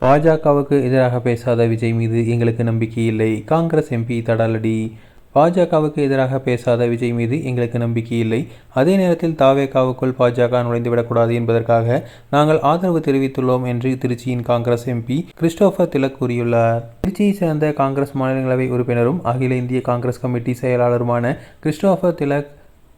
பாஜகவுக்கு எதிராக பேசாத விஜய் மீது எங்களுக்கு நம்பிக்கை இல்லை. காங்கிரஸ் எம்பி தடாலடி. பாஜகவுக்கு எதிராக பேசாத விஜய் மீது எங்களுக்கு நம்பிக்கை இல்லை. அதே நேரத்தில் தாவேகாவுக்குள் பாஜக நுழைந்துவிடக்கூடாது என்பதற்காக நாங்கள் ஆதரவு தெரிவித்துள்ளோம் என்று திருச்சியின் காங்கிரஸ் எம்பி கிறிஸ்டோபர் திலக் கூறியுள்ளார். திருச்சியை சேர்ந்த காங்கிரஸ் மாநிலங்களவை உறுப்பினரும் அகில இந்திய காங்கிரஸ் கமிட்டி செயலாளருமான கிறிஸ்டோபர் திலக்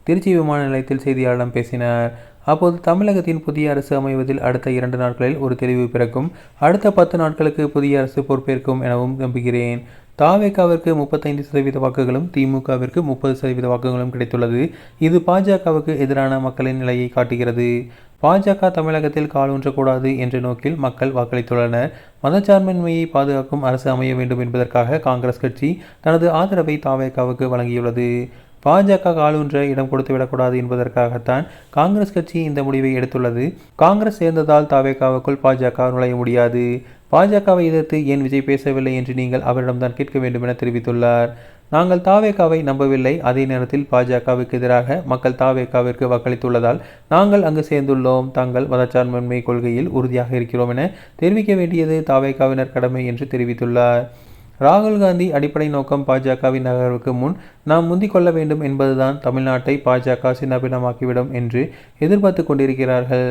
திருச்சி விமான நிலையத்தில் செய்தியாளர்களிடம் பேசினார். அப்போது தமிழகத்தின் புதிய அரசு அமைவதில் அடுத்த 2 நாட்களில் ஒரு தெளிவு பிறக்கும். அடுத்த 10 நாட்களுக்கு புதிய அரசு பொறுப்பேற்கும் எனவும் நம்புகிறேன். தாவேகாவிற்கு 35% வாக்குகளும் திமுகவிற்கு 30% வாக்குகளும் கிடைத்துள்ளது. இது பாஜகவுக்கு எதிரான மக்களின் நிலையை காட்டுகிறது. பாஜக தமிழகத்தில் கால் ஊன்றக்கூடாது என்ற நோக்கில் மக்கள் வாக்களித்துள்ளனர். மதச்சார்பின்மையை பாதுகாக்கும் அரசு அமைய வேண்டும் என்பதற்காக காங்கிரஸ் கட்சி தனது ஆதரவை தாவேகாவுக்கு வழங்கியுள்ளது. பாஜக காலூன்ற இடம் கொடுத்துவிடக்கூடாது என்பதற்காகத்தான் காங்கிரஸ் கட்சி இந்த முடிவை எடுத்துள்ளது. காங்கிரஸ் சேர்ந்ததால் தாவேகாவுக்குள் பாஜக நுழைய முடியாது. பாஜகவை எதிர்த்து ஏன் விஜய் பேசவில்லை என்று நீங்கள் அவரிடம்தான் கேட்க வேண்டும் என தெரிவித்துள்ளார். நாங்கள் தாவேகாவை நம்பவில்லை. அதே நேரத்தில் பாஜகவுக்கு எதிராக மக்கள் தாவேகாவிற்கு வாக்களித்துள்ளதால் நாங்கள் அங்கு சேர்ந்துள்ளோம். தாங்கள் மதச்சார்பின்மை கொள்கையில் உறுதியாக இருக்கிறோம் என தெரிவிக்க வேண்டியது தாவேகாவினர் கடமை என்று தெரிவித்துள்ளார். ராகுல் காந்தி அடிப்படை நோக்கம் பாஜகவின் நகர்வுக்கு முன் நாம் முந்திக் கொள்ள வேண்டும் என்பதுதான். தமிழ்நாட்டை பாஜக சின்னபின்னமாக்கிவிடும் என்று எதிர்பார்த்து கொண்டிருக்கிறார்கள்.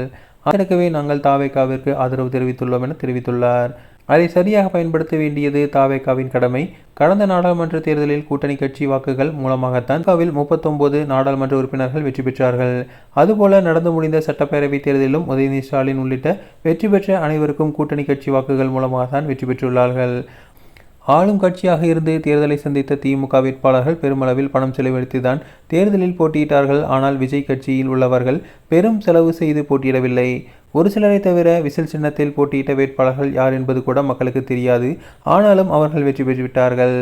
அதற்கவே நாங்கள் தாவேகாவிற்கு ஆதரவு தெரிவித்துள்ளோம் என தெரிவித்துள்ளார். அதை சரியாக பயன்படுத்த வேண்டியது தாவேகாவின் கடமை. கடந்த நாடாளுமன்ற தேர்தலில் கூட்டணி கட்சி வாக்குகள் மூலமாகத்தான் காவில் 39 நாடாளுமன்ற உறுப்பினர்கள் வெற்றி பெற்றார்கள். அதுபோல நடந்து முடிந்த சட்டப்பேரவை தேர்தலிலும் உதயநிதி ஸ்டாலின் உள்ளிட்ட வெற்றி பெற்ற அனைவருக்கும் கூட்டணி கட்சி வாக்குகள் மூலமாகத்தான் வெற்றி பெற்றுள்ளார்கள். ஆளும் கட்சியாக இருந்து தேர்தலை சந்தித்த திமுக வேட்பாளர்கள் பெருமளவில் பணம் செலவழித்துதான் தேர்தலில் போட்டியிட்டார்கள். ஆனால் விஜய் கட்சியில் உள்ளவர்கள் பெரும் செலவு செய்து போட்டியிடவில்லை. ஒரு சிலரை தவிர விசில் சின்னத்தில் போட்டியிட்ட வேட்பாளர்கள் யார் என்பது கூட மக்களுக்கு தெரியாது. ஆனாலும் அவர்கள் வெற்றி பெற்றுவிட்டார்கள்.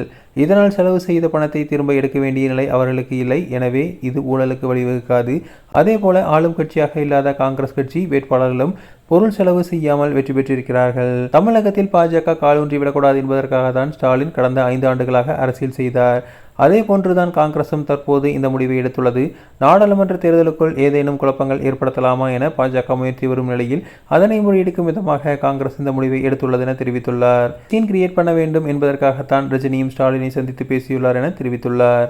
இதனால் செலவு செய்த பணத்தை திரும்ப எடுக்க வேண்டிய நிலை அவர்களுக்கு இல்லை. எனவே இது ஊழலுக்கு வழிவகுக்காது. அதேபோல ஆளும் கட்சியாக இல்லாத காங்கிரஸ் கட்சி வேட்பாளர்களும் பொருள் செலவு செய்யாமல் வெற்றி பெற்றிருக்கிறார்கள். தமிழகத்தில் பாஜக காலூன்றி விடக்கூடாது என்பதற்காக தான் ஸ்டாலின் கடந்த 5 ஆண்டுகளாக அரசியல் செய்தார். அதே போன்றுதான் காங்கிரசும் தற்போது இந்த முடிவை எடுத்துள்ளது. நாடாளுமன்ற தேர்தலுக்குள் ஏதேனும் குழப்பங்கள் ஏற்படுத்தலாமா என பாஜக முயற்சி வரும் நிலையில் அதனை முறியடிக்கும் விதமாக காங்கிரஸ் இந்த முடிவை எடுத்துள்ளது என தெரிவித்துள்ளார். சீன் கிரியேட் பண்ண வேண்டும் என்பதற்காகத்தான் ரஜினியும் ஸ்டாலினை சந்தித்து பேசியுள்ளார் என தெரிவித்துள்ளார்.